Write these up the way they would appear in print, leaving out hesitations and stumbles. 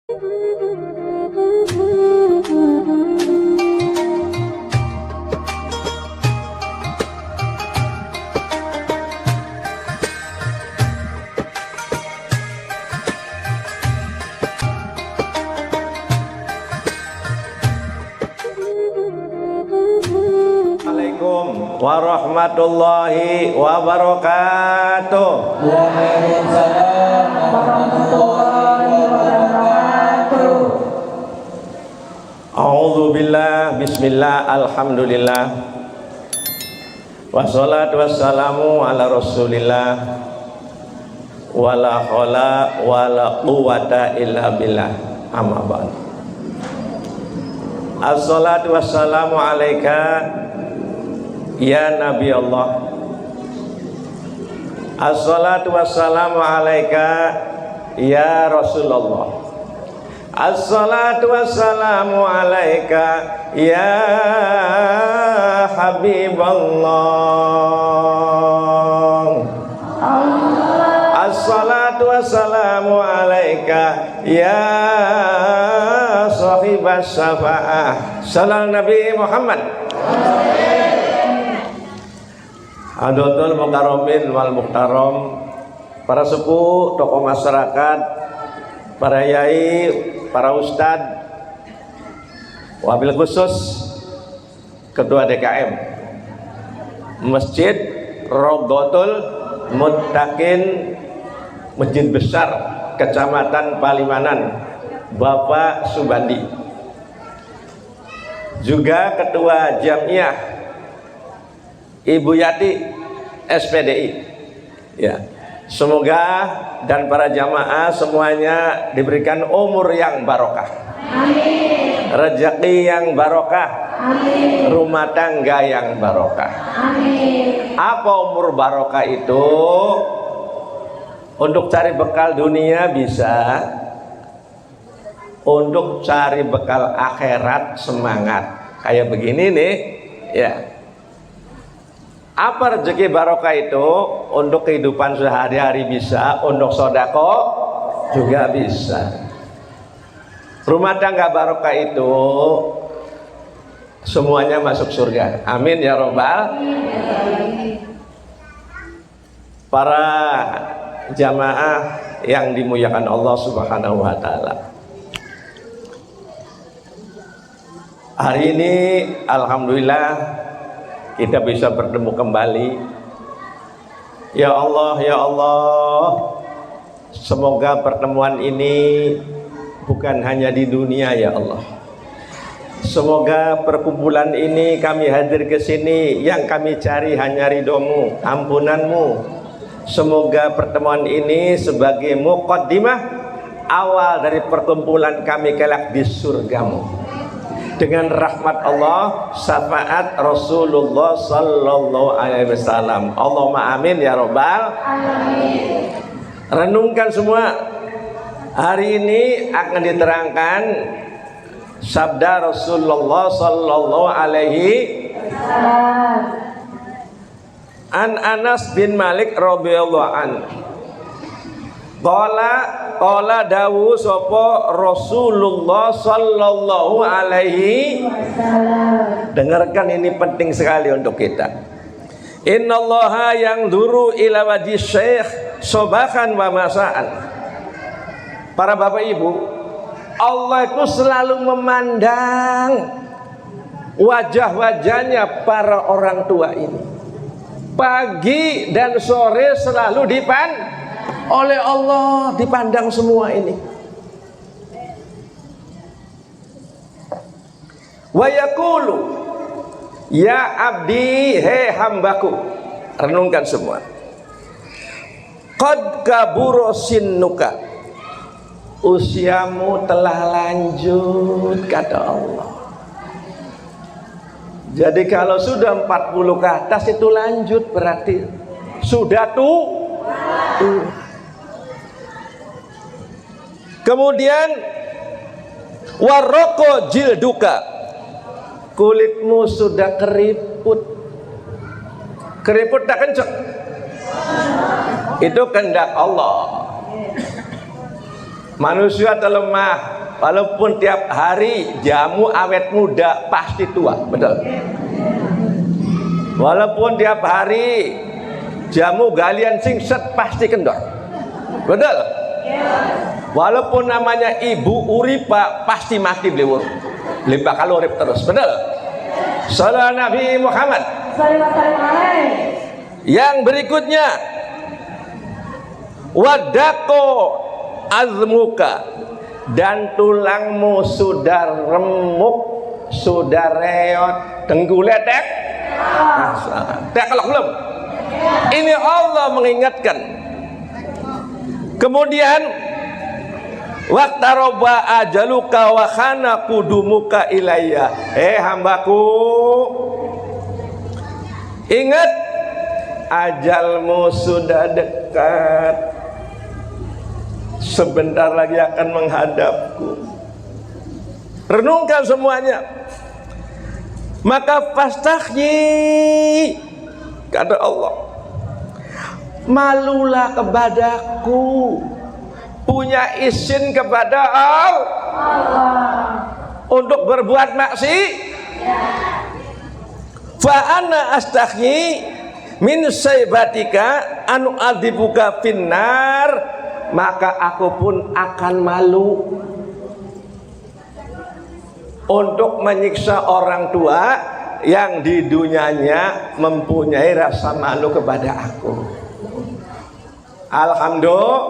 Assalamualaikum warahmatullahi wabarakatuh. Waalaikumsalam warahmatullahi wabarakatuh. A'udzubillah, bismillah, alhamdulillah. Wassalatu wassalamu ala rasulillah. Wala haula wala quwata illa billah. Amma ba'd. Assalatu wassalamu alaika ya Nabi Allah. Assalatu wassalamu alaika ya Rasulullah. Assalatu wassalamu alaika ya Habiballah. Assalatu wassalamu alaika ya sahibas syafa'ah. Salam Nabi Muhammad. Hadratul mukarramin wal muhtaram, para sepuh, tokoh masyarakat, para yai, para ustadz, wabil khusus ketua DKM Masjid Rodotul Muttaqin, Masjid Besar Kecamatan Palimanan, Bapak Subandi, juga ketua Jamiah Ibu Yati SPDI. Ya, semoga dan para jamaah semuanya diberikan umur yang barokah, amin. Rezeki yang barokah, amin. Rumah tangga yang barokah, amin. Apa umur barokah itu? Untuk cari bekal dunia bisa, untuk cari bekal akhirat semangat. Kayak begini nih, ya. Apa rezeki barokah itu? Untuk kehidupan sehari-hari bisa, untuk sodako juga bisa. Rumah tangga barokah itu semuanya masuk surga. Amin ya robbal. Para jamaah yang dimuliakan Allah Subhanahu wa Ta'ala, hari ini alhamdulillah kita bisa bertemu kembali. Ya Allah, ya Allah, semoga pertemuan ini bukan hanya di dunia ya Allah. Semoga perkumpulan ini kami hadir ke sini, yang kami cari hanya ridhomu, ampunanmu. Semoga pertemuan ini sebagai muqaddimah awal dari perkumpulan kami kelak di surgamu. Dengan rahmat Allah, syafaat Rasulullah sallallahu alaihi wasallam. Allahumma amin ya robbal alamin. Renungkan semua. Hari ini akan diterangkan sabda Rasulullah sallallahu alaihi wasallam. An Anas bin Malik radhiyallahu anhu. Qala dawu sapa Rasulullah sallallahu alaihi wasallam. Dengarkan, ini penting sekali untuk kita. Innallaha yanzuru ila wajhi syekh sobahan wa masaan. Para bapak ibu, Allah itu selalu memandang wajah-wajahnya para orang tua ini. Pagi dan sore selalu oleh Allah dipandang semua ini. Wa yaqulu ya abdi, he hambaku. Renungkan semua. Qad kabura sinnuka, usiamu telah lanjut, kata Allah. Jadi kalau sudah 40 ke atas itu lanjut, berarti sudah tua. Kemudian waroko jilduka, kulitmu sudah keriput. Keriput tak kenceng, itu kehendak Allah. Manusia terlemah, Walaupun tiap hari jamu awet muda pasti tua, betul. Walaupun tiap hari jamu galian singset pasti kendor, betul. Walaupun namanya ibu Uripa pasti mati beliau, bakal urip terus, betul. Salam Nabi Muhammad. Yang berikutnya, wadako azmuka, dan tulangmu sudah remuk, sudah reot, tengguletek. Tak kalau belum. Ini Allah mengingatkan. Kemudian waqtaroba ajaluka wa khana kudumuka ilayya. Hambaku, ingat ajalmu sudah dekat, sebentar lagi akan menghadapku. Renungkan semuanya. Maka fastahyi, kata Allah, malulah kepadaku, punya izin kepada Allah untuk berbuat maksiat. Fa ana astahyi min saybatika anu adzibuka finnar, maka aku pun akan malu untuk menyiksa orang tua yang di dunianya mempunyai rasa malu kepada aku. Alhamdulillah.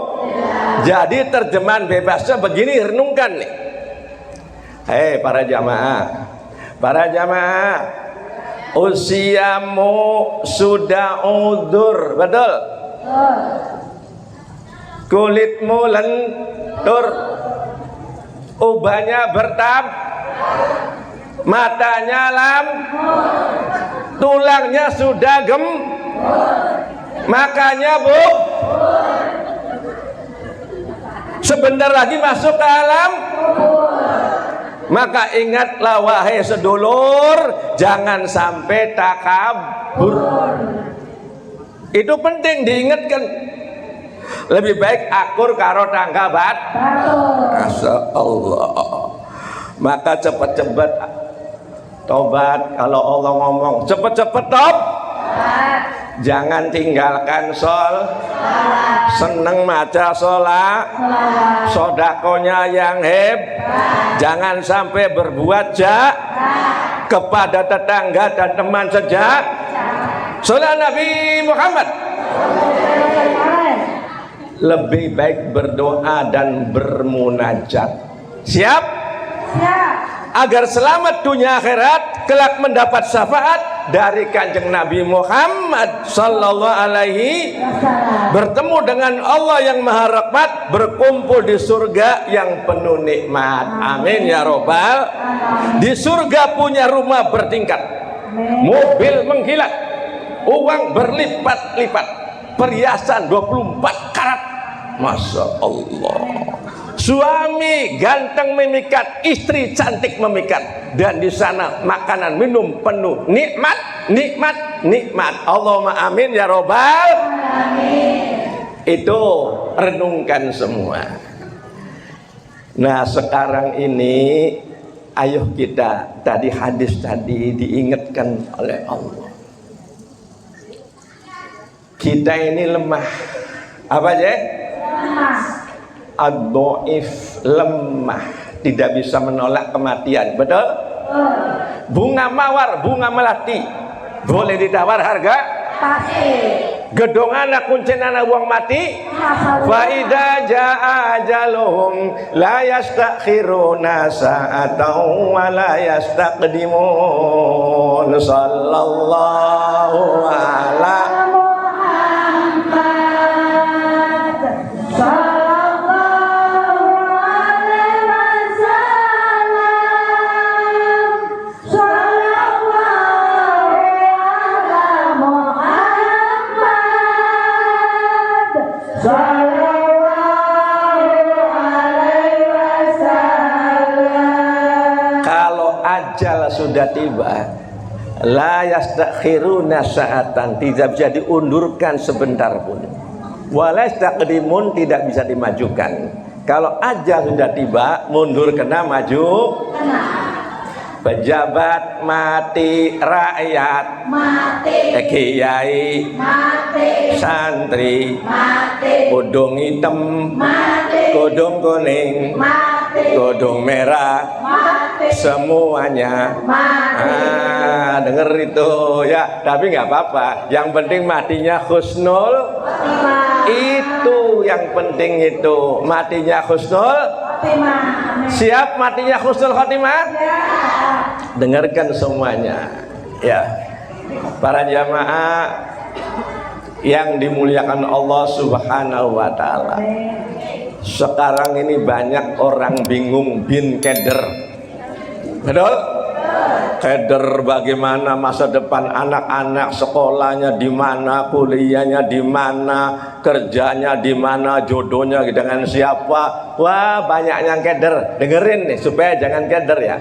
Jadi terjemahan bebasnya begini, renungkan nih. Hei para jamaah, usiamu sudah udzur, betul? Kulitmu lentur, ubahnya bertab, matanya lam, tulangnya sudah makanya sebentar lagi masuk ke alam. Maka ingatlah wahai sedulur, jangan sampai takabur. Itu penting diingatkan. Lebih baik akur karo tangga bat. Masya Allah. Maka cepat-cepat tobat. Kalau Allah ngomong cepat-cepat jangan tinggalkan seneng maca sholat, sodakonya yang jangan sampai berbuat kepada tetangga dan teman sejak. Salat Nabi Muhammad. Lebih baik berdoa dan bermunajat. Siap? Agar selamat dunia akhirat, kelak mendapat syafaat dari Kanjeng Nabi Muhammad sallallahu alaihi, bertemu dengan Allah yang maha rahmat, berkumpul di surga yang penuh nikmat. Amin ya robbal. Di surga punya rumah bertingkat, mobil mengkilat, uang berlipat-lipat, perhiasan 24 karat. Masya Allah. Suami ganteng memikat, istri cantik memikat, dan di sana makanan minum penuh nikmat, nikmat, nikmat. Allahumma amin ya robbal. Itu renungkan semua. Nah sekarang ini ayo kita, tadi hadis tadi diingatkan oleh Allah, kita ini lemah. Apa aja? Lemah. Ad-dhaif, lemah, tidak bisa menolak kematian, betul? Bunga mawar, bunga melati, boleh ditawar harga? Pasti. Gedongana kuncenana uang mati. Fa idza jaa ajaluhum la yastakhiruna sa'atan wa la yastaqdimun. Sallallahu ala sudah tiba, la yastakhiruna sa'atan, tidak bisa diundurkan sebentar pun, wa la yastaqdimun, tidak bisa dimajukan. Kalau ajal sudah tiba, mundur kena, maju kena. Pejabat mati, rakyat mati, kiai mati, santri mati, kudung hitam mati, kudung kuning mati, kudung merah mati, semuanya mati. Denger itu ya, tapi nggak apa-apa. Yang penting matinya husnul khotimah. Itu yang penting, itu matinya husnul khotimah. Siap matinya husnul khotimah? Ya. Dengarkan semuanya ya, para jamaah yang dimuliakan Allah Subhanahu wa ta'ala. Sekarang ini banyak orang bingung bin keder. Betul? Keder bagaimana masa depan anak-anak, sekolahnya di mana, kuliahnya di mana, kerjanya di mana, jodohnya dengan siapa. Wah, banyak yang keder. Dengerin nih supaya jangan keder ya.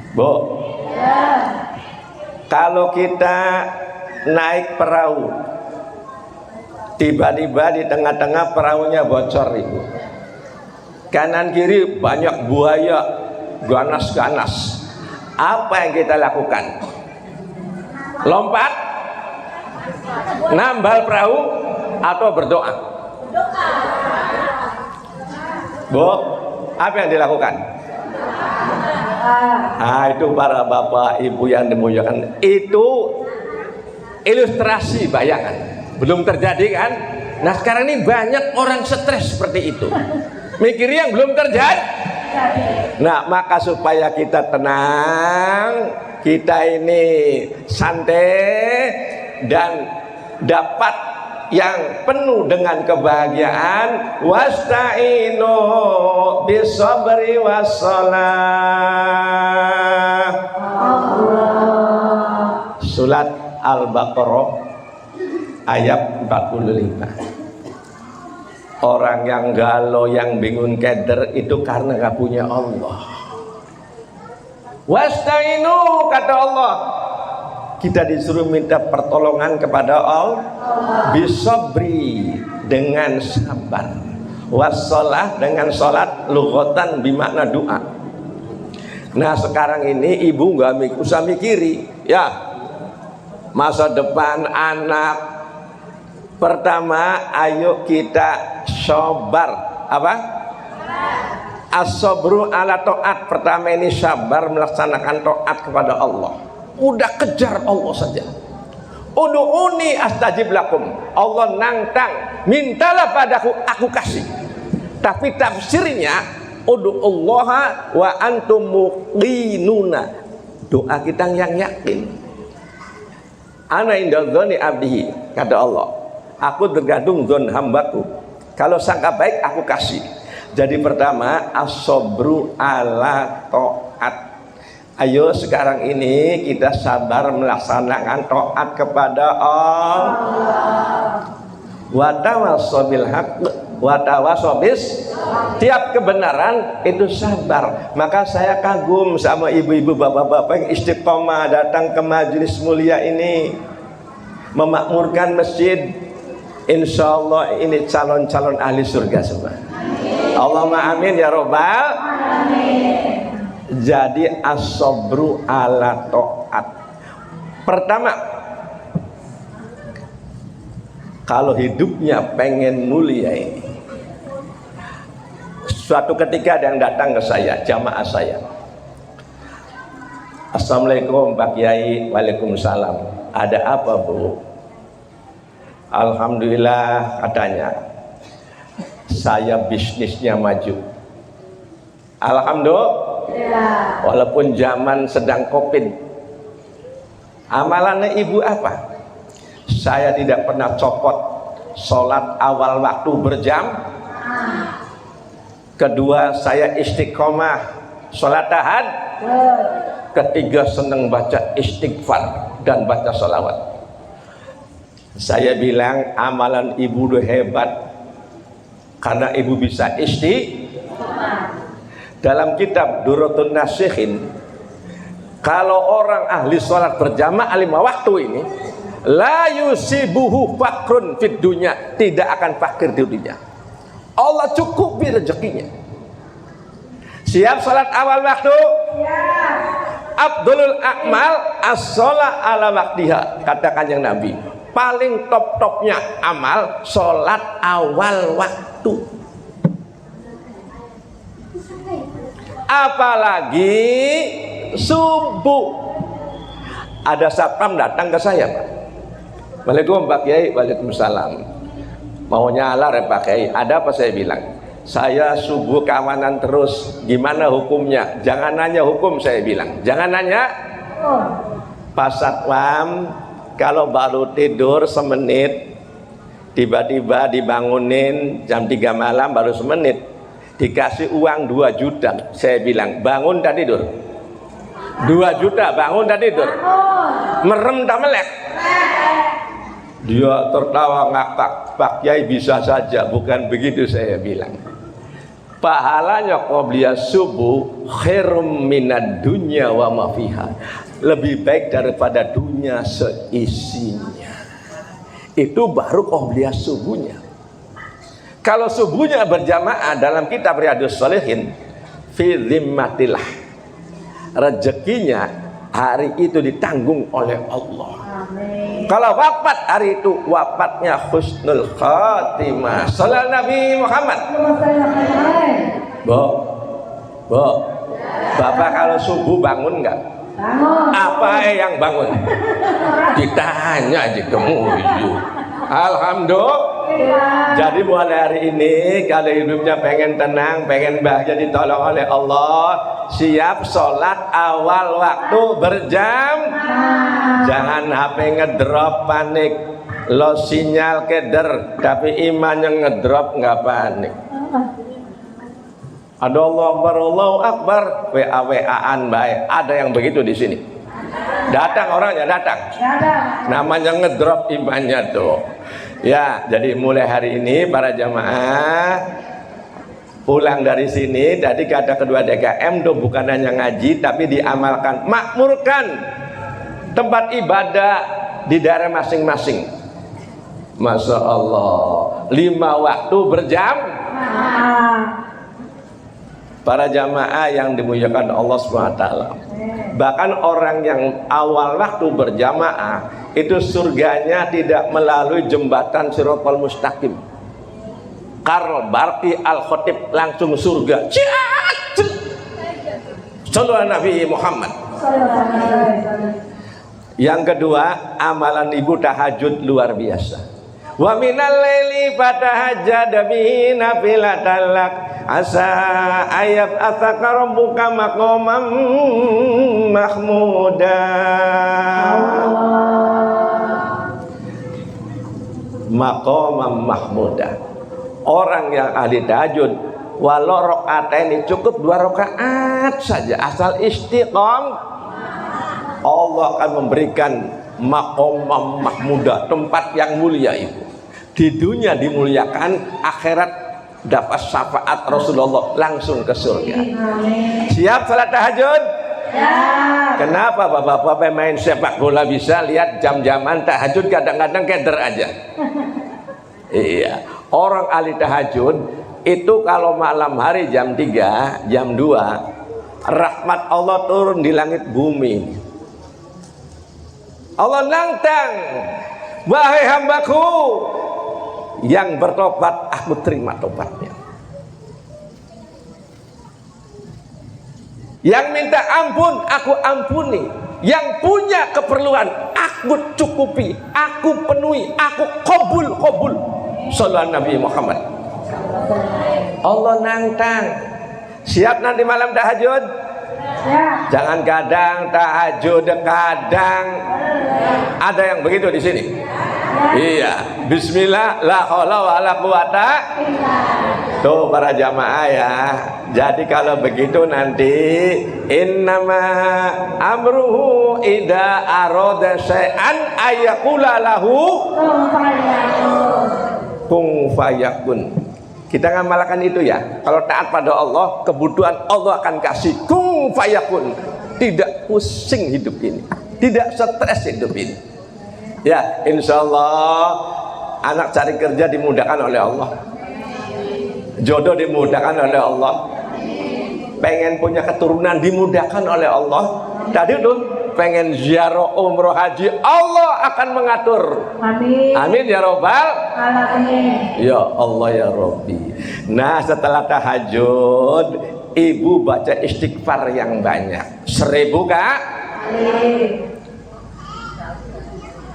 Bu, kalau kita naik perahu, tiba-tiba di tengah-tengah perahunya bocor, Ibu. Kanan kiri banyak buaya, ganas-ganas. Apa yang kita lakukan? Lompat, nambal perahu, atau berdoa? Bu, apa yang dilakukan? Itu para bapak ibu yang dimuliakan, itu ilustrasi bayangan, belum terjadi kan? Nah sekarang ini banyak orang stres seperti itu, mikir yang belum terjadi. Nah maka supaya kita tenang, kita ini santai dan dapat yang penuh dengan kebahagiaan, wasta'inu bisabri wassalah. Surat Al-Baqarah ayat 45. Orang yang galau, yang bingung, keder itu karena gak punya Allah. Wasta'inu, kata Allah, kita disuruh minta pertolongan kepada Allah, bisabri, dengan sabar, wassalah, dengan salat, lughatan bermakna doa. Nah sekarang ini ibu nggak usah mikiri ya masa depan anak. Pertama, ayo kita sabar. Apa? As-sabru ala ta'at. Pertama ini sabar melaksanakan taat kepada Allah. Udah kejar Allah saja. Udu'uni astajib lakum. Allah nantang, mintalah padaku, aku kasih. Tapi tafsirnya udu'ullaha wa antum muqinuna. Doa kita yang yakin. Ana inda dzoni abdihi, kata Allah. Aku tergantung dzon hambaku. Kalau sangka baik aku kasih. Jadi pertama, as-sabru ala ta'at. Ayo sekarang ini kita sabar melaksanakan taat kepada Allah. Wa tawassaw bil haqq wa tawassaw bis. Tiap kebenaran itu sabar. Maka saya kagum sama ibu-ibu, bapak-bapak yang istiqomah datang ke majelis mulia ini, memakmurkan masjid. Insya Allah ini calon-calon ahli surga semua. Allahumma amin ya robbal alamin. Jadi as-sabru ala ta'at. Pertama, kalau hidupnya pengen mulia ini, suatu ketika ada yang datang ke saya, jamaah saya. Assalamualaikum Pak Kiai. Waalaikumsalam. Ada apa Bu? Alhamdulillah, katanya saya bisnisnya maju. Alhamdulillah. Walaupun zaman sedang COVID. Amalannya ibu apa? Saya tidak pernah copot sholat awal waktu berjam. Kedua, saya istiqomah sholat tahajud. Ketiga, senang baca istighfar dan baca sholawat. Saya bilang amalan ibu udah hebat karena ibu bisa istiqomah. Dalam kitab Durratun Nasikhin, kalau orang ahli sholat berjamaah 5 waktu ini, la yusibuhu fakrun fid dunya, tidak akan fakir di dunia. Allah cukupi rezekinya. Siap salat awal waktu? Siap. Abdulul akmal as-sholat ala waktiha, kata Kanjeng Nabi. Paling top-topnya amal salat awal waktu. Apalagi subuh. Ada satpam datang ke saya, Pak. Waalaikumsalam Pak Kiai. Waalaikumsalam. Mau nyala ya Pak Kiai. Ada apa? Saya bilang, saya subuh keamanan terus. Gimana hukumnya? Jangan nanya hukum, saya bilang. Jangan nanya. Pak Satpam, kalau baru tidur semenit, tiba-tiba dibangunin jam 3 malam baru semenit, dikasih uang 2 juta. Saya bilang, bangun tak tidur? 2 juta, bangun tak tidur? Merem tak melek? Dia tertawa ngakak. Pak Kiai bisa saja, bukan begitu saya bilang. Pahalanya qobliyah subuh khairum minad dunya wa ma fiha. Lebih baik daripada dunia seisinya. Itu baru qobliyah subuhnya. Kalau subuhnya berjamaah dalam kitab Riyadhus Shalihin, fi dhimmatillah, rezekinya hari itu ditanggung oleh Allah. Amin. Kalau wafat hari itu, wafatnya husnul khatimah. Salam Nabi Muhammad. Bapak kalau subuh bangun enggak? Bangun. Apa yang bangun? Ditanya aja kamu. Alhamdulillah. Jadi mulai hari ini kalau hidupnya pengen tenang, pengen bahagia, ditolong oleh Allah, siap sholat awal waktu berjam. Jangan HP ngedrop panik, lo sinyal keder, tapi imannya ngedrop nggak panik. Ada Allahu Akbar, WA-WA-an baik. Ada yang begitu di sini. Datang orangnya, datang. Namanya ngedrop imannya tuh. Ya, jadi mulai hari ini para jamaah pulang dari sini, tadi kata kedua DKM tuh bukan hanya ngaji tapi diamalkan. Makmurkan tempat ibadah di daerah masing-masing. Masya Allah, 5 waktu berjam. Para jamaah yang dimuliakan Allah SWT, bahkan orang yang awal waktu berjamaah itu surganya tidak melalui jembatan Shiratal Mustaqim. Karl Barki Al-Khatib langsung surga. Sallallahu Nabi Muhammad. Yang kedua, amalan ibu tahajud luar biasa. Wa minal laili fatahajjad bihi nafilatan lak asa ayat asaka rabbuka maqaman mahmuda. Maqaman mahmuda. Orang yang ahli tahajud walau rakaat ini cukup 2 rakaat saja, asal istiqam, Allah akan memberikan maqaman mahmuda, tempat yang mulia itu. Di dunia dimuliakan, akhirat dapat syafaat Rasulullah, langsung ke surga. Siap salat tahajud? Ya. Kenapa bapak-bapak main sepak bola bisa lihat jam-jaman tahajud, kadang-kadang keder aja. Iya, orang ahli tahajud itu kalau malam hari jam 3, jam 2, rahmat Allah turun di langit bumi. Allah nantang, wahai hambaku yang bertobat, aku terima tobatnya. Yang minta ampun, aku ampuni. Yang punya keperluan, aku cukupi, aku penuhi, aku qabul. Sallallahu Nabi Muhammad. Allah nantang. Siap nanti malam tahajud? Ya. Jangan kadang tahajud, kadang ada yang begitu di sini. Iya, bismillah, la haula wala quwata. Tuh para jamaah ya. Jadi kalau begitu nanti innama amruhu idza arada syai'an ayyaqula lahu kun fayakun. Kita ngamalkan itu ya. Kalau taat pada Allah, kebutuhan Allah akan kasih kun fayakun. Tidak pusing hidup ini, tidak stres hidup ini. Ya, insya Allah anak cari kerja dimudahkan oleh Allah. Jodoh dimudahkan oleh Allah. Pengen punya keturunan dimudahkan oleh Allah. Tadi tuh pengen ziarah umroh haji, Allah akan mengatur. Amin. Amin ya robbal Alamin. ya Allah ya Robbi. Nah setelah tahajud, ibu baca istighfar yang banyak. 1000 kak?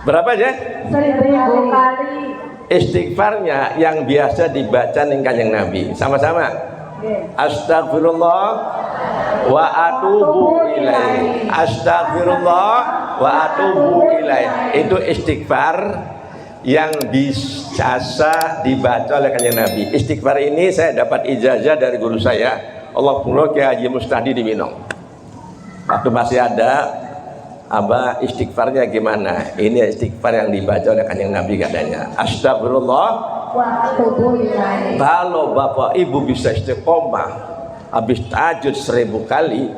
Berapa aja? 1000 kali. Istighfarnya yang biasa dibaca ning Kanjeng Nabi. Sama-sama. Astagfirullah wa atubu ilaih. Astagfirullah wa atubu ilaih. Itu istighfar yang biasa dibaca oleh Kanjeng Nabi. Istighfar ini saya dapat ijazah dari guru saya, Allahumma Kiai Haji Mustadi di Minong. Waktu masih ada istighfarnya gimana? Ini istighfar yang dibaca oleh Kanjeng Nabi katanya. Astagfirullah. Kalau bapak ibu bisa istiqomah habis tahajud 1000 kali,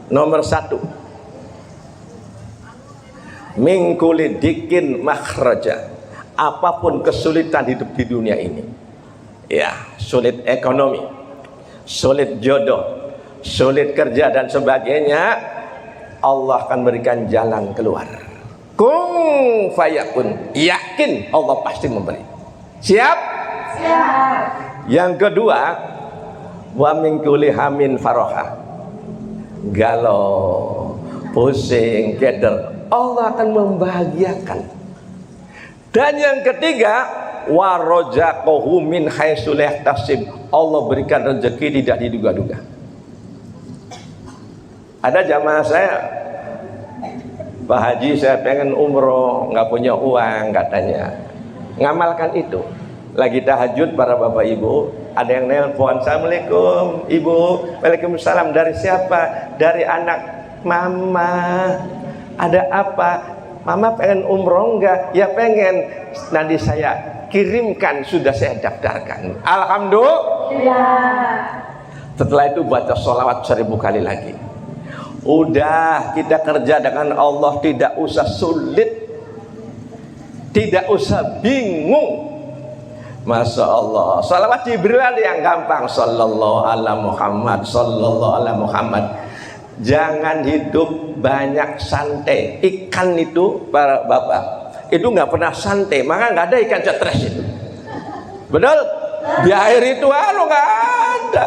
nomor 1 min kulli dikin makhraja. Apapun kesulitan hidup di dunia ini, ya, sulit ekonomi, sulit jodoh, sulit kerja dan sebagainya, Allah akan berikan jalan keluar. Kung fayakun, yakin Allah pasti memberi. Siap? Siap. Yang kedua, wa min kulli hamin faroha. Galau, pusing, keder, Allah akan membahagiakan. Dan yang ketiga, wa rozaqahu min haitsu la yahtasib. Allah berikan rezeki tidak diduga-duga. Ada jamaah saya, Pak Haji saya pengen umroh, nggak punya uang katanya. Ngamalkan itu. Lagi tahajud para bapak ibu, ada yang nelpon, assalamualaikum ibu, waalaikumsalam. Dari siapa? Dari anak mama. Ada apa? Mama pengen umroh enggak? Ya pengen. Nanti saya kirimkan, sudah saya daftarkan. Alhamdulillah. Setelah itu baca sholawat 1000 kali lagi. Udah, kita kerja dengan Allah, tidak usah sulit, tidak usah bingung. Masya Allah. Salawat Jibril ada yang gampang. Sallallahu ala Muhammad, sallallahu ala Muhammad. Jangan hidup banyak santai. Ikan itu para bapak itu nggak pernah santai, maka nggak ada ikan stres itu. Betul? Di air itu nggak ada.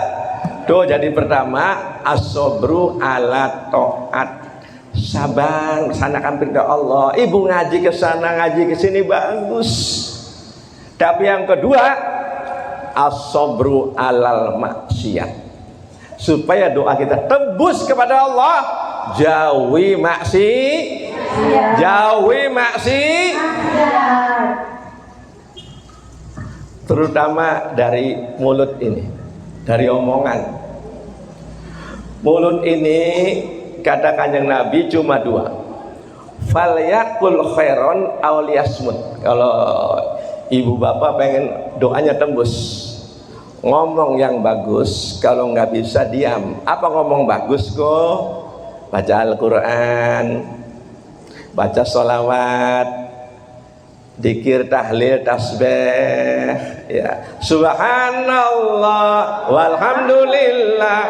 Tuh, jadi pertama as-sabru ala ta'at. Sabar, laksanakan perintah Allah. Ibu ngaji ke sana, ngaji ke sini bagus. Tapi yang kedua, as-sabru alal maksiat. Supaya doa kita tembus kepada Allah, jauhi maksiat. Jauhi maksiat. Terutama dari mulut ini, dari omongan. Mulut ini kata Kanjeng Nabi cuma 2. Falyakul khairon aw liyasmut. Kalau ibu bapak pengen doanya tembus, ngomong yang bagus. Kalau nggak bisa diam. Apa ngomong bagus kok? Baca Al-Quran, baca sholawat, dzikir, tahlil, tasbih, ya. Subhanallah walhamdulillah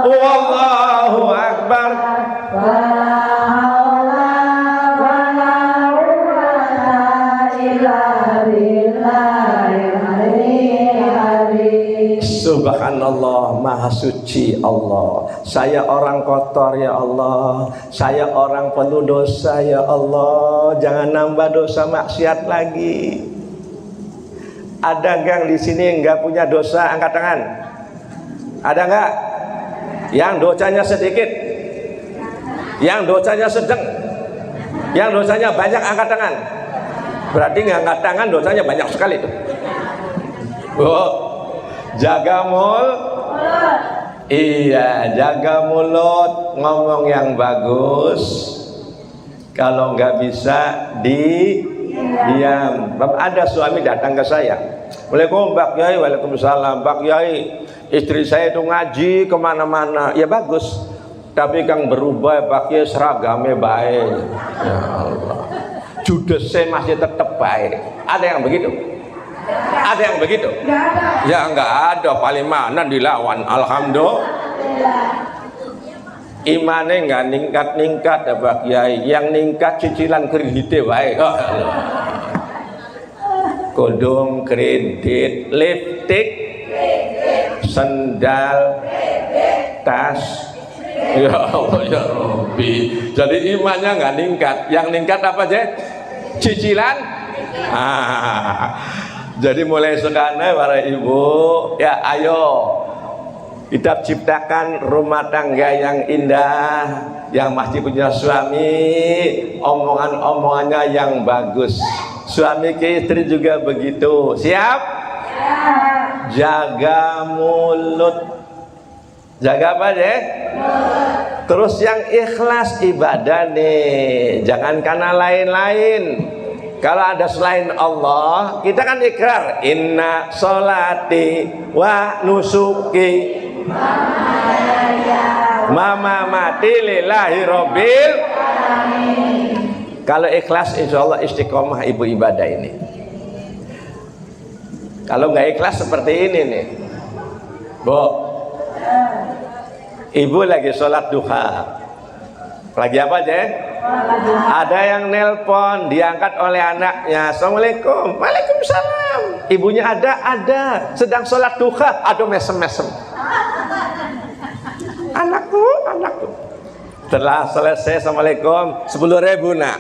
wallahu akbar. Subhanallah, maha suci Allah. Saya orang kotor ya Allah. Saya orang penuh dosa ya Allah. Jangan nambah dosa maksiat lagi. Ada gang di sini nggak punya dosa, angkat tangan. Ada nggak? Yang dosanya sedikit, yang dosanya sedang, yang dosanya banyak, angkat tangan. Berarti nggak angkat tangan dosanya banyak sekali tuh. Jaga iya, jaga mulut, ngomong yang bagus. Kalau nggak bisa diam. Ada suami datang ke saya, Assalamualaikum Pak Kiai. Waalaikumsalam Pak Kiai. Istri saya itu ngaji kemana-mana, ya bagus. Tapi Kang berubah Pak Kiai, seragamnya baik. Ya Allah. judesnya masih tetap baik. Ada yang begitu? Ada yang begitu? Nggak ada. Ya enggak ada, paling mana dilawan. Alhamdulillah. Imane enggak ningkat-ningkat ya Pak Kiai. Yang ningkat cicilan kredite wae. Oh, kodong kredit, lipstick, sendal, tas. Ya Allah ya Rabbi. Jadi imannya enggak ningkat. Yang ningkat apa aja? Cicilan. Jadi mulai sekarang para ibu, ya ayo kita ciptakan rumah tangga yang indah, yang masih punya suami, omongan-omongannya yang bagus. Suami ke istri juga begitu. Siap? Jaga mulut. Jaga apa deh? Terus yang ikhlas ibadah nih, jangan karena lain-lain. Kalau ada selain Allah, kita kan ikrar inna sholati wa nusuki mama mati lillahi robbil. Kalau ikhlas insya Allah istiqomah ibu ibadah ini. Kalau nggak ikhlas seperti ini nih, Bu, ibu lagi sholat duha, lagi apa aja? Ada yang nelpon, diangkat oleh anaknya. Assalamualaikum. Waalaikumsalam. Ibunya ada. Sedang sholat duha. Aduh mesem-mesem. Anakku. Setelah selesai, Assalamualaikum, 10.000 nak.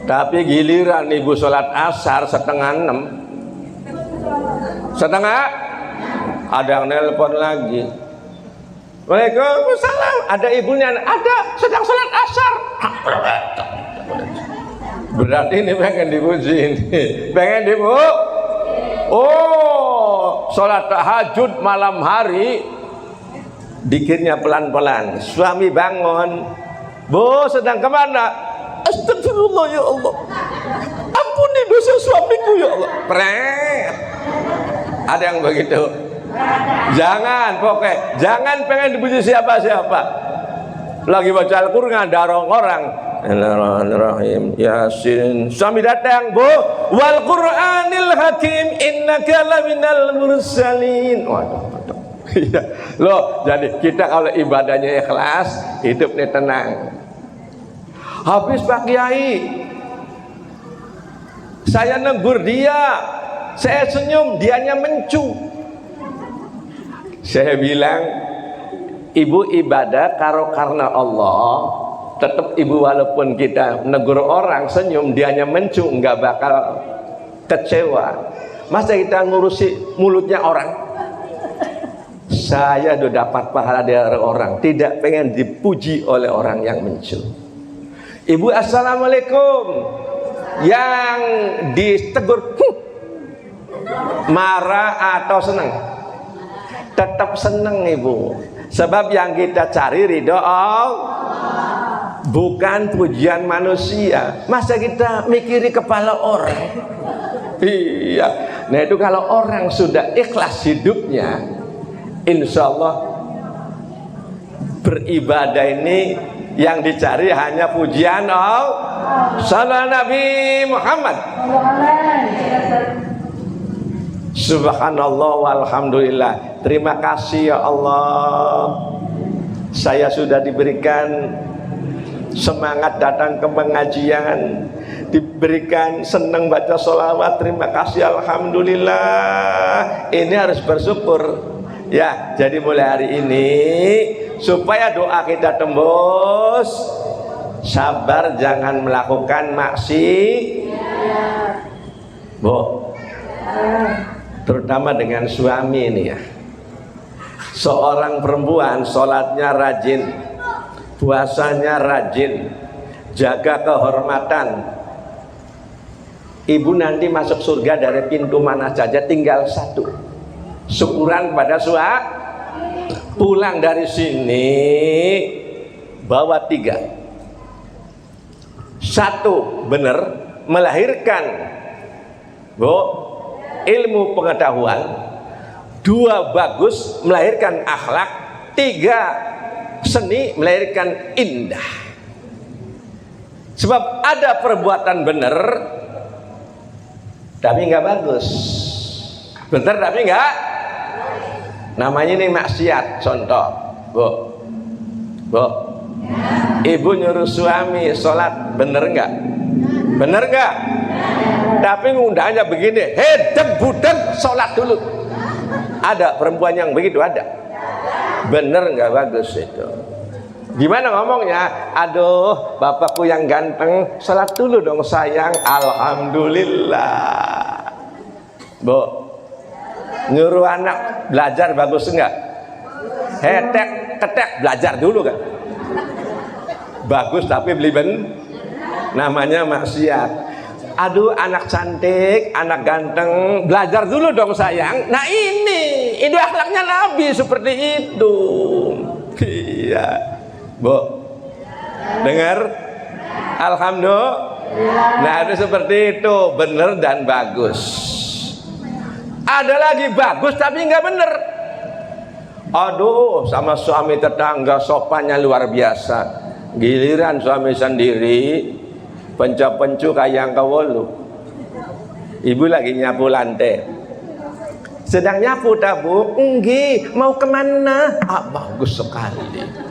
Tapi giliran ibu sholat asar 5:30. Ada yang nelpon lagi. Waalaikumsalam. Ada ibunya, ada, sedang sholat asar. Berarti ini pengen dipuji ini. Pengen dipu. Oh, sholat tahajud malam hari. Dikirnya pelan-pelan. Suami bangun. Bu, sedang kemana? Astagfirullah ya Allah. Ampuni dosa suamiku ya Allah. Pret. Ada yang begitu. Jangan, pokoknya jangan pengen dipuji siapa-siapa. Lagi baca Al-Quran dorong orang. Bismillahirrahmanirrahim. Yasin. Suami datang, Bu. Wal Qur'anil Hakim innaka laminal mursalin. Waduh. Loh, jadi kita kalau ibadahnya ikhlas, hidupnya tenang. Habis Pak Kiai, saya negur dia, saya senyum, dianya mencu. Saya bilang, ibu ibadah karena Allah, tetap ibu walaupun kita negur orang senyum, dianya mencu, nggak bakal kecewa. Masa kita ngurusi mulutnya orang? Saya udah dapat pahala dari orang, tidak pengen dipuji oleh orang yang mencu. Ibu assalamualaikum, yang ditegur marah atau senang? Tetap senang ibu, sebab yang kita cari ridho Allah, bukan pujian manusia. Masa kita mikiri kepala orang? Iya. Nah itu kalau orang sudah ikhlas hidupnya, insya Allah beribadah ini yang dicari hanya pujian Allah. Salam Nabi Muhammad. Subhanallah walhamdulillah. Terima kasih ya Allah, saya sudah diberikan semangat datang ke pengajian, diberikan senang baca sholawat. Terima kasih alhamdulillah. Ini harus bersyukur ya. Jadi mulai hari ini supaya doa kita tembus, sabar jangan melakukan maksiat, Bu. Terutama dengan suami ini ya. Seorang perempuan sholatnya rajin, puasanya rajin, jaga kehormatan. Ibu nanti masuk surga dari pintu mana saja, tinggal satu. Syukuran pada suami. Pulang dari sini bawa 3. 1 benar melahirkan, Bu, ilmu pengetahuan. 2 bagus melahirkan akhlak. 3 seni melahirkan indah. Sebab ada perbuatan benar tapi nggak bagus, benar tapi nggak, namanya ini maksiat. Contoh, bu, ibu nyuruh suami sholat, bener nggak? Bener nggak? Tapi ngundangnya begini, hedek budek sholat dulu. Ada perempuan yang begitu, ada. Bener nggak bagus itu. Gimana ngomongnya? Aduh, bapakku yang ganteng, sholat dulu dong sayang. Alhamdulillah. Bu, nyuruh anak belajar bagus enggak? Hetek, ketek, belajar dulu kan? Bagus tapi beli namanya maksiat. Aduh, anak cantik, anak ganteng, belajar dulu dong sayang. Nah ini akhlaknya Nabi seperti itu. Iya. Bu, dengar? Alhamdulillah. Nah itu seperti itu, benar dan bagus. Ada lagi bagus tapi nggak benar. Aduh, sama suami tetangga sopannya luar biasa. Giliran suami sendiri pencu kayak kawolu. Ibu lagi nyapu lantai. Sedang nyapu tabu, enggak mau kemana? Bagus sekali.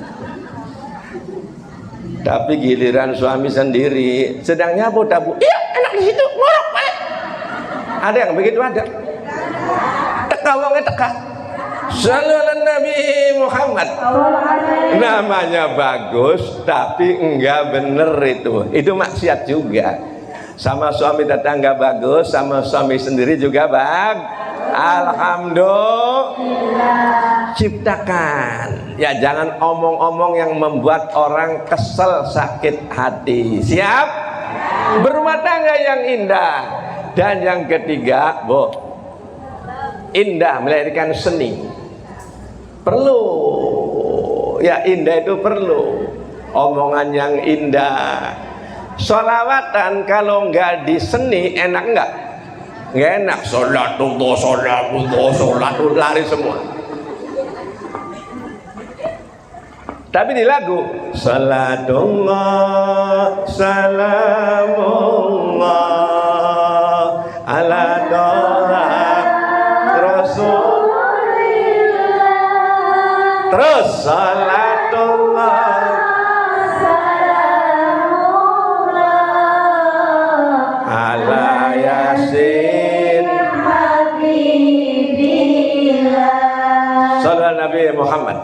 Tapi giliran suami sendiri sedang nyapu tabu, iya enak di situ, ngorok balik. Ada yang begitu, ada. Teka wongnya teka. Sallallahu Nabi Muhammad. Namanya bagus tapi enggak bener itu. Itu maksiat juga. Sama suami tetangga bagus, sama suami sendiri juga bagus. Alhamdulillah. Ciptakan. Ya jangan omong-omong yang membuat orang kesel, sakit hati. Siap? Berumah tangga yang indah. Dan yang ketiga, Bu, indah melahirkan seni. Perlu. Ya indah itu perlu. Omongan yang indah. Sholawatan kalau nggak di seni enak nggak? Nggak enak. Sholat lari semua. Tapi di lagu Salatullah salamullah ala doa Rasulillah. Terus salatullah salamullah ala yasin habibillah. Salam Nabi Muhammad.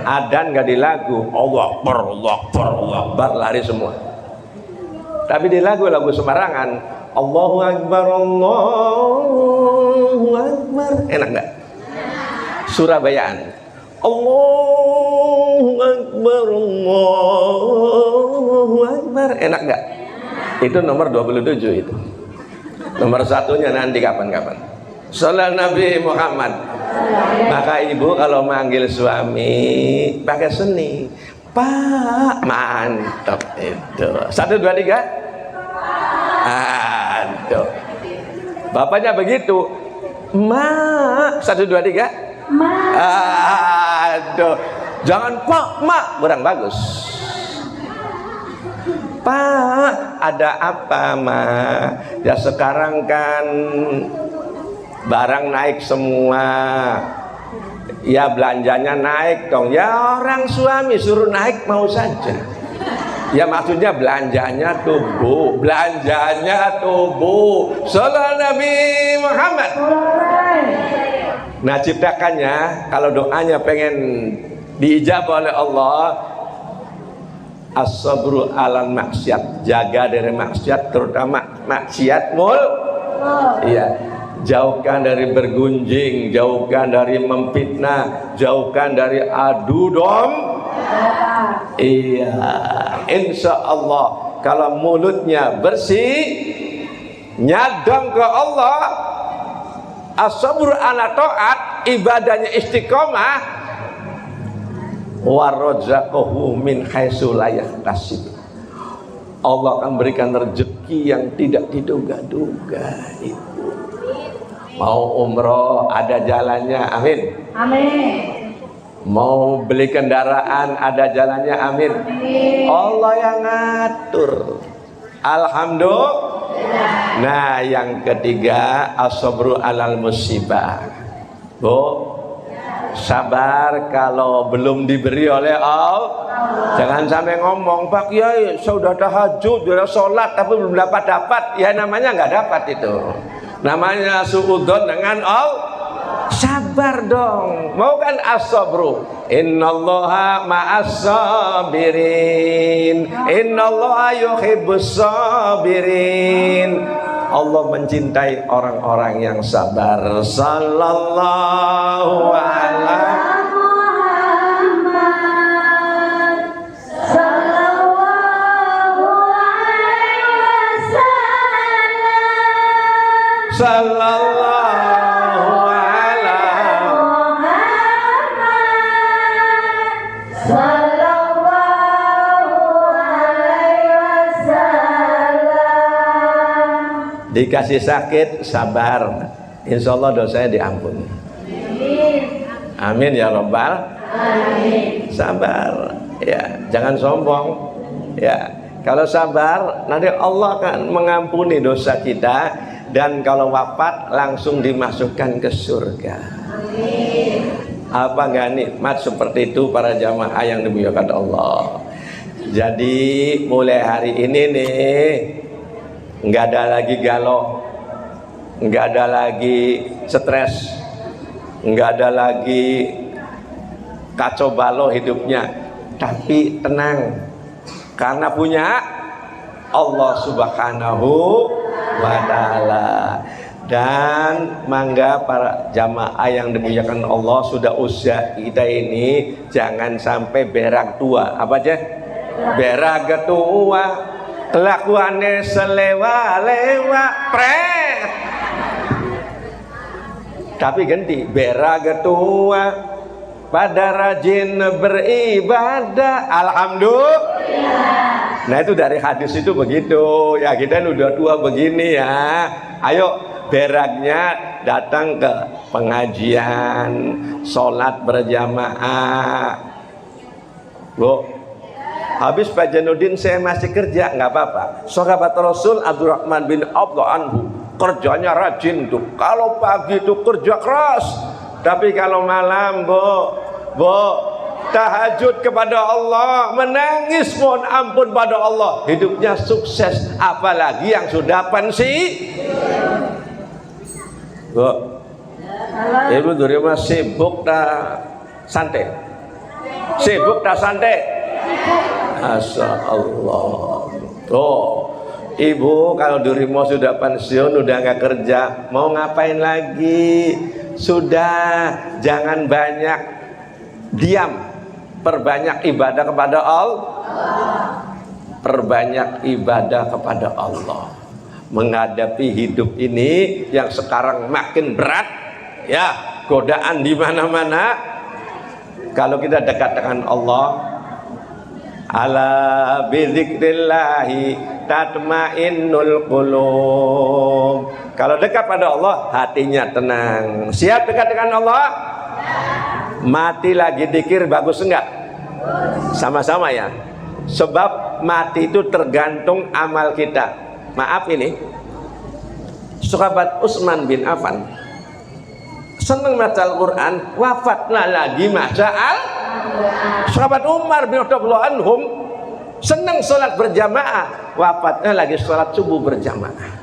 Adan gak di lagu, Allah Akbar, Allah Akbar, Allah Akbar, lari semua. Tapi di lagu sembarangan, Allahu Akbar, Allahu Akbar, enak gak? Surabayaan, Allahu Akbar, Allahu Akbar, enak gak? Itu nomor 27 itu. Nomor satunya nanti kapan-kapan. Salam Nabi Muhammad. Maka ibu kalau manggil suami pakai seni, Pak, mantap itu. 1, 2, 3. Aduh. Bapaknya begitu, Mak. 1, 2, 3. Mak. Aduh. Jangan Pak, Mak, kurang bagus. Pak, ada apa, Mak? Ya sekarang kan barang naik semua, ya belanjanya naik dong. Ya orang suami suruh naik mau saja. Ya maksudnya belanjanya tubuh, belanjanya tubuh. Sallallahu Nabi Muhammad. Nah ciptakannya, kalau doanya pengen diijabah oleh Allah, as-sabru alal maksiat, jaga dari maksiat, terutama maksiat iya. Jauhkan dari bergunjing, jauhkan dari memfitnah, jauhkan dari adu domba. Iya, insya Allah kalau mulutnya bersih, nyadong ke Allah, as-sabru ala taat, ibadahnya istiqomah, warozaqahu min haitsu la yahtasib. Allah akan berikan rezeki yang tidak diduga-duga. Itu mau umroh ada jalannya, amin. Amin. Mau beli kendaraan ada jalannya, amin. Allah yang ngatur. Alhamdulillah. Nah, yang ketiga as-sabru alal musibah. Bu, sabar kalau belum diberi oleh Allah. Jangan sampai ngomong, Pak Kiai, saya sudah tahajud, sudah sholat, tapi belum dapat. Ya namanya nggak dapat itu. Namanya suudzon dengan Allah. Sabar dong. Mau kan as-sabru. Innallaha ma'as sabirin. Innallaha yuhibbus sabirin. Allah mencintai orang-orang yang sabar. Sallallahu alaihi sallallahu ala dikasih sakit sabar, insya Allah dosanya diampuni. Amin ya Rabbal. Amin. Sabar ya, jangan sombong ya. Kalau sabar nanti Allah akan mengampuni dosa kita, dan kalau wafat langsung dimasukkan ke surga. Amin. Apa nggak nikmat seperti itu para jamaah yang dimuliakan Allah. Jadi mulai hari ini nih nggak ada lagi galau, nggak ada lagi stres, nggak ada lagi kacau balau hidupnya, tapi tenang karena punya Allah Subhanahu wa Ta'ala. Dan mangga para jamaah yang dimuliakan Allah, sudah usia kita ini jangan sampai berak tua. Apa aja? Berak tua, kelakuannya selewa-lewa, pret. Tapi ganti, berak tua, pada rajin beribadah. Alhamdulillah. Nah itu dari hadis itu begitu. Ya kita udah tua begini ya. Ayo beraknya datang ke pengajian, sholat berjamaah. Bu, habis Pak Janudin saya masih kerja, nggak apa-apa. Sahabat Rasul Abdurrahman bin Auf anhu kerjanya rajin tuh. Kalau pagi itu kerja keras, tapi kalau malam bu tahajud kepada Allah, menangis mohon ampun pada Allah, hidupnya sukses. Apalagi yang sudah pensiun. Bu, ibu di rumah sibuk tak santai? Sibuk tak santai? Masya Allah. Oh, ibu kalau di rumah sudah pensiun, udah nggak kerja, mau ngapain lagi? Sudah, jangan banyak diam, perbanyak ibadah kepada Allah. Perbanyak ibadah kepada Allah. Menghadapi hidup ini yang sekarang makin berat, ya, godaan di mana-mana. Kalau kita dekat dengan Allah, ala bizikrillahi tatmainnul qulub. Kalau dekat pada Allah, hatinya tenang. Siap dekat dengan Allah? Mati lagi dikir bagus enggak? Sama-sama ya. Sebab mati itu tergantung amal kita. Maaf ini, sahabat Utsman bin Affan senang baca Al-Quran, wafatlah lagi baca Al-Quran. Sahabat Umar bin Khattab anhum senang sholat berjamaah, wafatnya lagi sholat subuh berjamaah.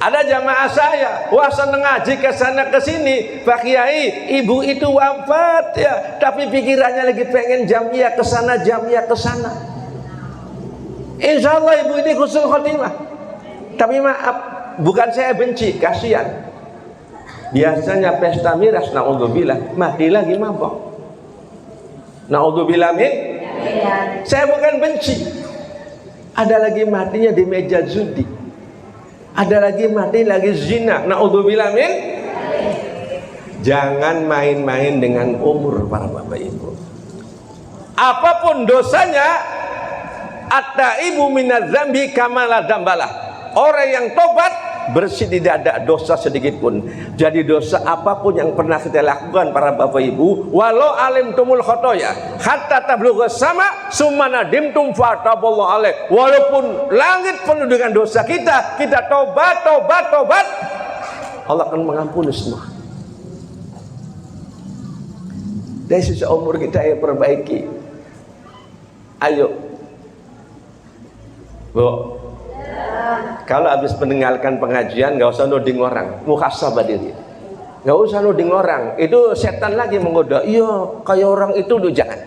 Ada jamaah saya, wah seneng ngaji ke sana ke sini, Pak Kiai, ibu itu wafat ya, tapi pikirannya lagi pengen jamiah ke sana, jamiah ke sana. Insya Allah ibu ini husnul khotimah. Tapi maaf, bukan saya benci, kasihan. Biasanya pesta miras, naudzubillah, mati lagi mabok. Naudzubillah min. Saya bukan benci. Ada lagi matinya di meja judi. Ada lagi mati lagi zina. Naudzubillah min. Jangan main-main dengan umur para bapak ibu. Apapun dosanya, at-taibu minadz dzambi kama la dzambalah. Orang yang tobat bersih, tidak ada dosa sedikit pun. Jadi dosa apapun yang pernah kita lakukan para bapak ibu, walau alim tumul khotoya hatta tablugha sama summa nadimtum fataballahu alaih, walaupun langit penuh dengan dosa kita tobat, Allah akan mengampuni semua. Dari sisa umur kita yang perbaiki. Ayo Bu, kalau habis mendengarkan pengajian nggak usah nuding orang, muhasabah diri. Nggak usah nuding orang, itu setan lagi menggoda. Iya, kayak orang itu tuh jangan.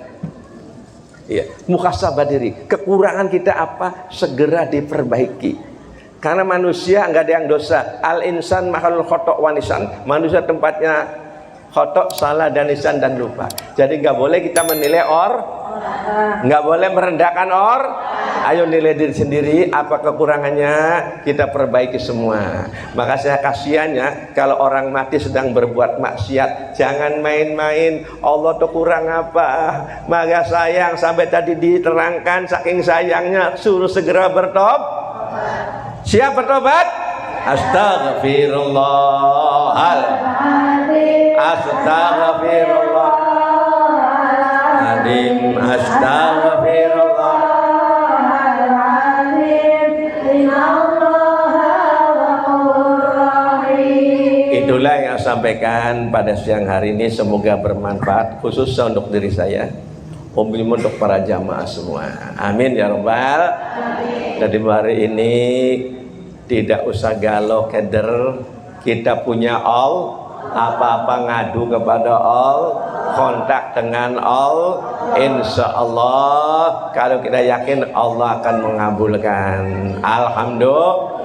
Iya, muhasabah diri. Kekurangan kita apa? Segera diperbaiki. Karena manusia nggak ada yang dosa. Al insan makhluk khotok wanisan. Manusia tempatnya khotok, salah dan nisan dan lupa. Jadi nggak boleh kita menilai nggak boleh merendahkan Ayo nilai diri sendiri, apa kekurangannya kita perbaiki semua. Maka saya kasihannya kalau orang mati sedang berbuat maksiat, jangan main-main. Allah tuh kurang apa? Maka sayang sampai tadi diterangkan, saking sayangnya suruh segera bertobat. Siap bertobat? Astaghfirullahaladzim, astaghfirullahaladzim, astaghfirullah. Itulah yang saya sampaikan pada siang hari ini, semoga bermanfaat khususnya untuk diri saya, umum untuk para jamaah semua. Amin ya rabbal. Jadi hari ini tidak usah galau keder, kita punya apa-apa ngadu kepada kontak dengan insya Allah. Kalau kita yakin Allah akan mengabulkan. Alhamdulillah.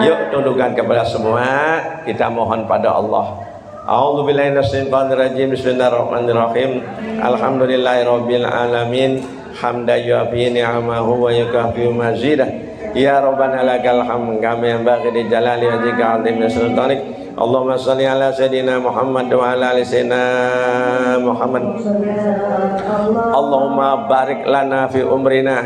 Yuk tundukkan kepada semua, kita mohon pada Allah. A'udzubillahi minasyaitonirrajim. Bismillahirrahmanirrahim. Alhamdulillahirabbil alamin. Hamdan yu'affi ni'amahu wa yukafi mazidah. Ya Rabbana lakal hamd kama yanbaghi li jalali wajhika 'azimi sultanik. Allahumma shalli ala sayyidina Muhammad wa ala ali sayyidina Muhammad. Allahumma barik lana fi umrina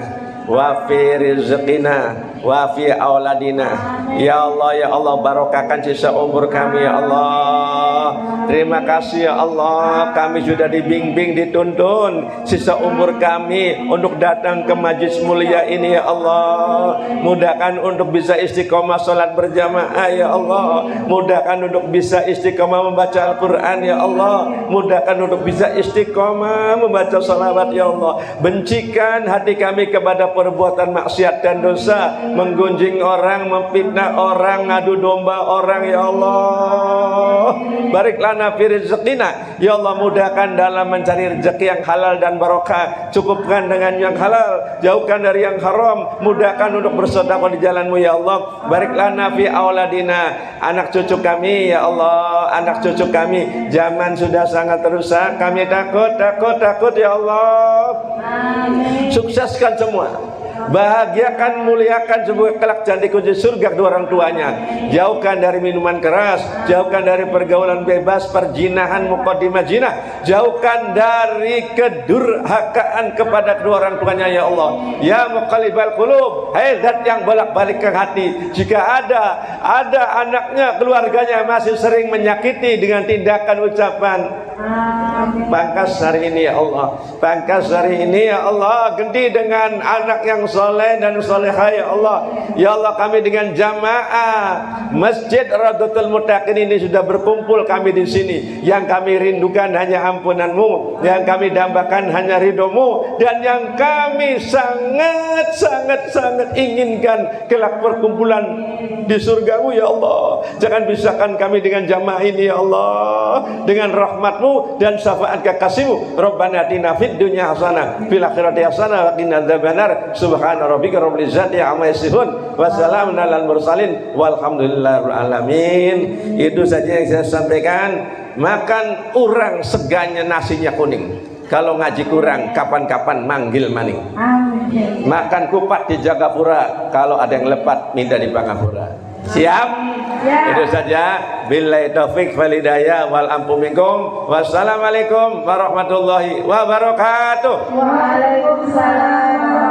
wa fi rizqina wa fi auladina. Ya Allah, barokahkan sisa umur kami ya Allah. Terima kasih ya Allah, kami sudah dibimbing, dituntun sisa umur kami untuk datang ke majlis mulia ini ya Allah. Mudahkan untuk bisa istiqomah salat berjamaah ya Allah. Mudahkan untuk bisa istiqomah membaca Al-Quran ya Allah. Mudahkan untuk bisa istiqomah membaca salawat ya Allah. Bencikan hati kami kepada perbuatan maksiat dan dosa, menggunjing orang, memfitnah orang, ngadu domba orang ya Allah. Barik lana fi rizqina ya Allah, mudahkan dalam mencari rezeki yang halal dan barokah, cukupkan dengan yang halal, jauhkan dari yang haram, mudahkan untuk bersedekah di jalan-Mu ya Allah. Barik lana fi auladina, anak cucu kami ya Allah, anak cucu kami zaman sudah sangat rusak, kami takut ya Allah. Amin. Sukseskan semua, bahagiakan, muliakan sebuah kelak janti kunci surga kedua orang tuanya. Jauhkan dari minuman keras, jauhkan dari pergaulan bebas, perjinahan, muqaddimah jinah. Jauhkan dari kedurhakaan kepada kedua orang tuanya ya Allah. Ya muqallibal qulub, hai zat yang bolak-balik ke hati. Jika ada anaknya, keluarganya masih sering menyakiti dengan tindakan ucapan, pangkas hari ini ya Allah, pangkas hari ini ya Allah, ganti dengan anak yang soleh dan solehah ya Allah. Ya Allah, kami dengan jamaah Masjid Radhatul Muttaqin ini sudah berkumpul kami di sini. Yang kami rindukan hanya ampunan-Mu, yang kami dambakan hanya ridho-Mu, dan yang kami sangat inginkan kelak perkumpulan di surga-Mu ya Allah. Jangan pisahkan kami dengan jamaah ini ya Allah, dengan rahmat-Mu dan syafaat kekasih-Mu. Rabbana atina fid dunya hasanah fil akhirati hasanah wa qina adzabannar. Subhana rabbika rabbil izzati amma yasifun wa salamun alal mursalin walhamdulillahirabbil alamin. Itu saja yang saya sampaikan. Makan urang seganya nasinya kuning. Kalau ngaji kurang, kapan-kapan manggil maning. Makan kupat di Jagapura, kalau ada yang lepat minta di Pangapura. Siap? Ya. Itu saja. Billahi taufik wal hidayah wal ampu minkum. Wassalamualaikum warahmatullahi wabarakatuh. Waalaikumsalam.